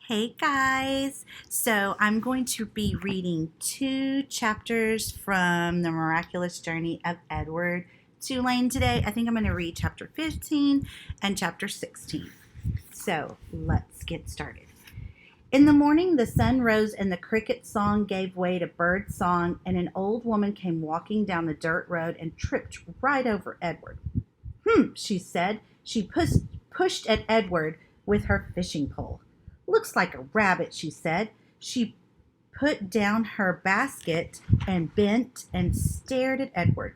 Hey guys! So I'm going to be reading 2 chapters from the Miraculous Journey of Edward Tulane today. I think I'm going to read chapter 15 and chapter 16. So let's get started. In the morning, the sun rose and the cricket song gave way to bird song, and an old woman came walking down the dirt road and tripped right over Edward. She said. She pushed at Edward with her fishing pole. Looks like a rabbit, she said. She put down her basket and bent and stared at Edward.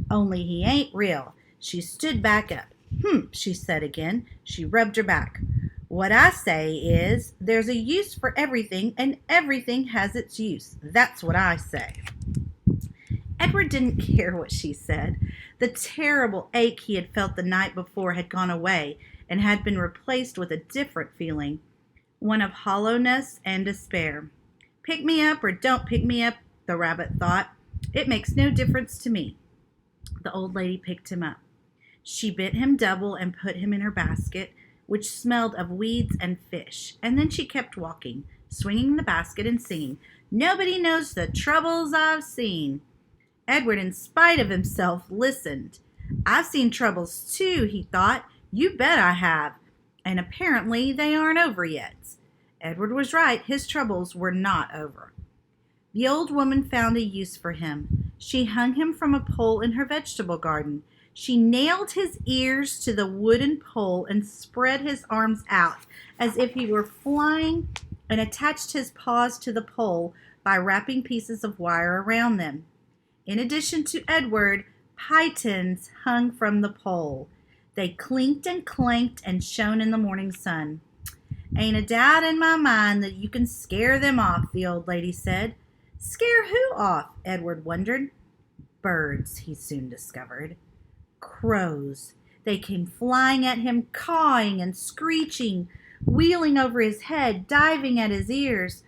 Only he ain't real. She stood back up. She said again. She rubbed her back. What I say is, there's a use for everything, and everything has its use. That's what I say. Edward didn't care what she said. The terrible ache he had felt the night before had gone away and had been replaced with a different feeling, one of hollowness and despair. Pick me up or don't pick me up, the rabbit thought. It makes no difference to me. The old lady picked him up. She bent him double and put him in her basket, which smelled of weeds and fish, and then she kept walking, swinging the basket and singing, "Nobody knows the troubles I've seen." Edward, in spite of himself, listened. I've seen troubles too, he thought. You bet I have. And apparently they aren't over yet. Edward was right. His troubles were not over. The old woman found a use for him. She hung him from a pole in her vegetable garden. She nailed his ears to the wooden pole and spread his arms out as if he were flying and attached his paws to the pole by wrapping pieces of wire around them. In addition to Edward, pythons hung from the pole. They clinked and clanked and shone in the morning sun. Ain't a doubt in my mind that you can scare them off, the old lady said. Scare who off? Edward wondered. Birds, he soon discovered. Crows. They came flying at him, cawing and screeching, wheeling over his head, diving at his ears.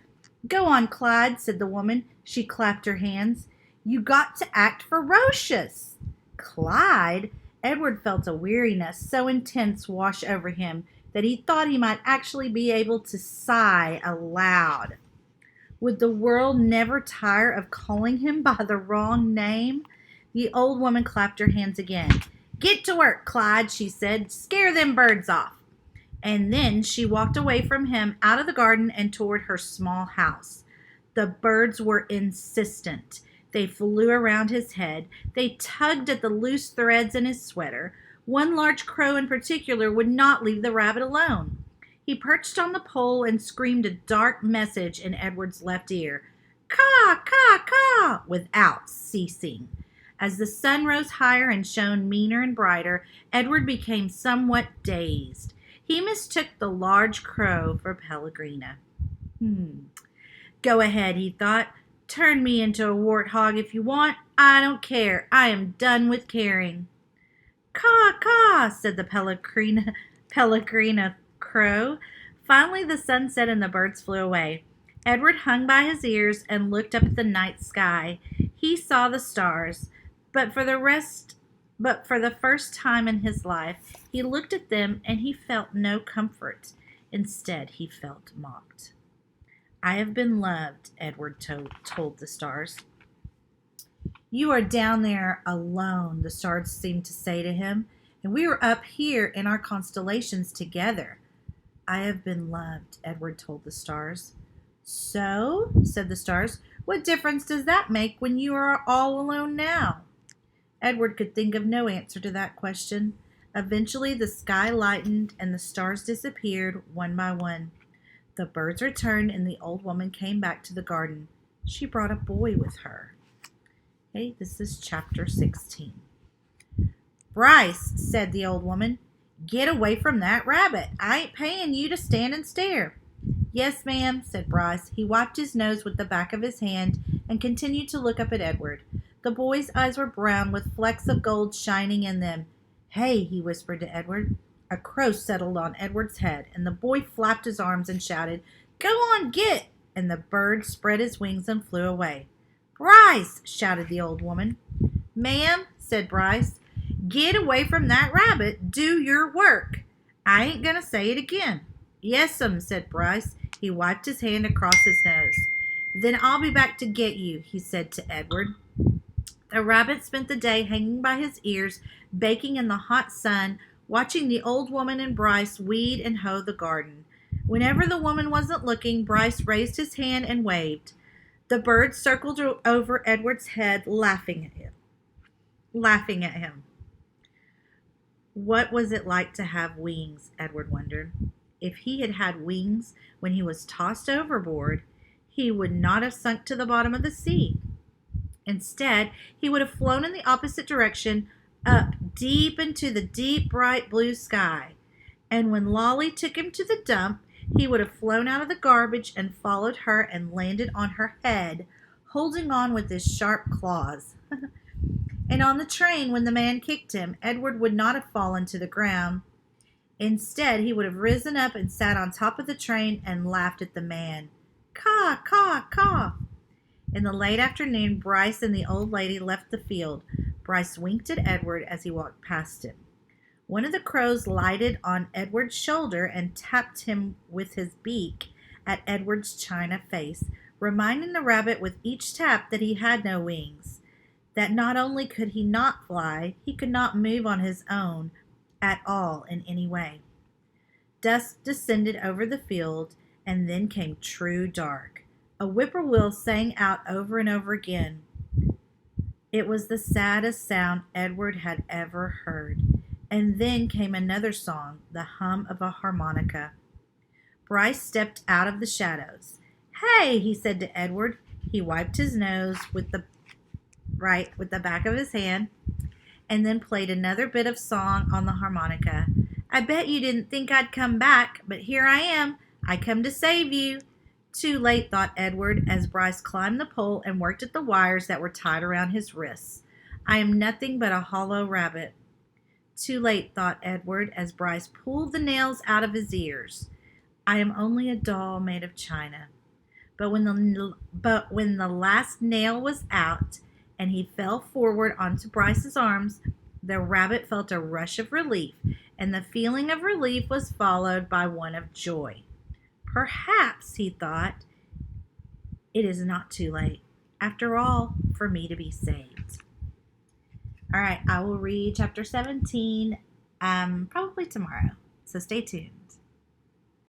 Go on, Clyde, said the woman. She clapped her hands. You got to act ferocious. Clyde? Edward felt a weariness so intense wash over him that he thought he might actually be able to sigh aloud. Would the world never tire of calling him by the wrong name? The old woman clapped her hands again. Get to work, Clyde, she said. Scare them birds off. And then she walked away from him out of the garden and toward her small house. The birds were insistent. They flew around his head. They tugged at the loose threads in his sweater. One large crow in particular would not leave the rabbit alone. He perched on the pole and screamed a dark message in Edward's left ear. Caw, caw, caw, without ceasing. As the sun rose higher and shone meaner and brighter, Edward became somewhat dazed. He mistook the large crow for Pellegrina. Go ahead, he thought. Turn me into a warthog if you want. I don't care. I am done with caring. Caw, caw, said the Pellegrina crow. Finally the sun set and the birds flew away. Edward hung by his ears and looked up at the night sky. He saw the stars, but for the first time in his life, he looked at them and he felt no comfort. Instead, he felt mocked. I have been loved, Edward told the stars. You are down there alone, the stars seemed to say to him, and we are up here in our constellations together. I have been loved, Edward told the stars. So, said the stars, what difference does that make when you are all alone now? Edward could think of no answer to that question. Eventually the sky lightened and the stars disappeared one by one. The birds returned and the old woman came back to the garden. She brought a boy with her. Okay, this is chapter 16. Bryce, said the old woman, get away from that rabbit. I ain't paying you to stand and stare. Yes, ma'am, said Bryce. He wiped his nose with the back of his hand and continued to look up at Edward. The boy's eyes were brown with flecks of gold shining in them. Hey, he whispered to Edward. A crow settled on Edward's head, and the boy flapped his arms and shouted, Go on, get! And the bird spread his wings and flew away. Bryce, shouted the old woman. Ma'am, said Bryce, get away from that rabbit. Do your work. I ain't going to say it again. Yes'm, said Bryce. He wiped his hand across his nose. "Then I'll be back to get you," he said to Edward. The rabbit spent the day hanging by his ears, baking in the hot sun, watching the old woman and Bryce weed and hoe the garden. Whenever the woman wasn't looking, Bryce raised his hand and waved. The birds circled over Edward's head, laughing at him. What was it like to have wings? Edward wondered. If he had had wings when he was tossed overboard, he would not have sunk to the bottom of the sea. Instead, he would have flown in the opposite direction, up deep into the deep, bright blue sky. And when Lolly took him to the dump, he would have flown out of the garbage and followed her and landed on her head, holding on with his sharp claws. And on the train, when the man kicked him, Edward would not have fallen to the ground. Instead, he would have risen up and sat on top of the train and laughed at the man. Caw, caw, caw. In the late afternoon, Bryce and the old lady left the field. Bryce winked at Edward as he walked past him. One of the crows lighted on Edward's shoulder and tapped him with his beak at Edward's china face, reminding the rabbit with each tap that he had no wings, that not only could he not fly, he could not move on his own at all in any way. Dusk descended over the field, and then came true dark. A whippoorwill sang out over and over again. It was the saddest sound Edward had ever heard. And then came another song, the hum of a harmonica. Bryce stepped out of the shadows. "Hey," he said to Edward. He wiped his nose with the back of his hand and then played another bit of song on the harmonica. "I bet you didn't think I'd come back, but here I am. I come to save you." Too late, thought Edward, as Bryce climbed the pole and worked at the wires that were tied around his wrists. "I am nothing but a hollow rabbit." Too late, thought Edward, as Bryce pulled the nails out of his ears. "I am only a doll made of china." But when the last nail was out and he fell forward onto Bryce's arms, the rabbit felt a rush of relief, and the feeling of relief was followed by one of joy. Perhaps, he thought, it is not too late, after all, for me to be saved. All right, I will read chapter 17 probably tomorrow, so stay tuned.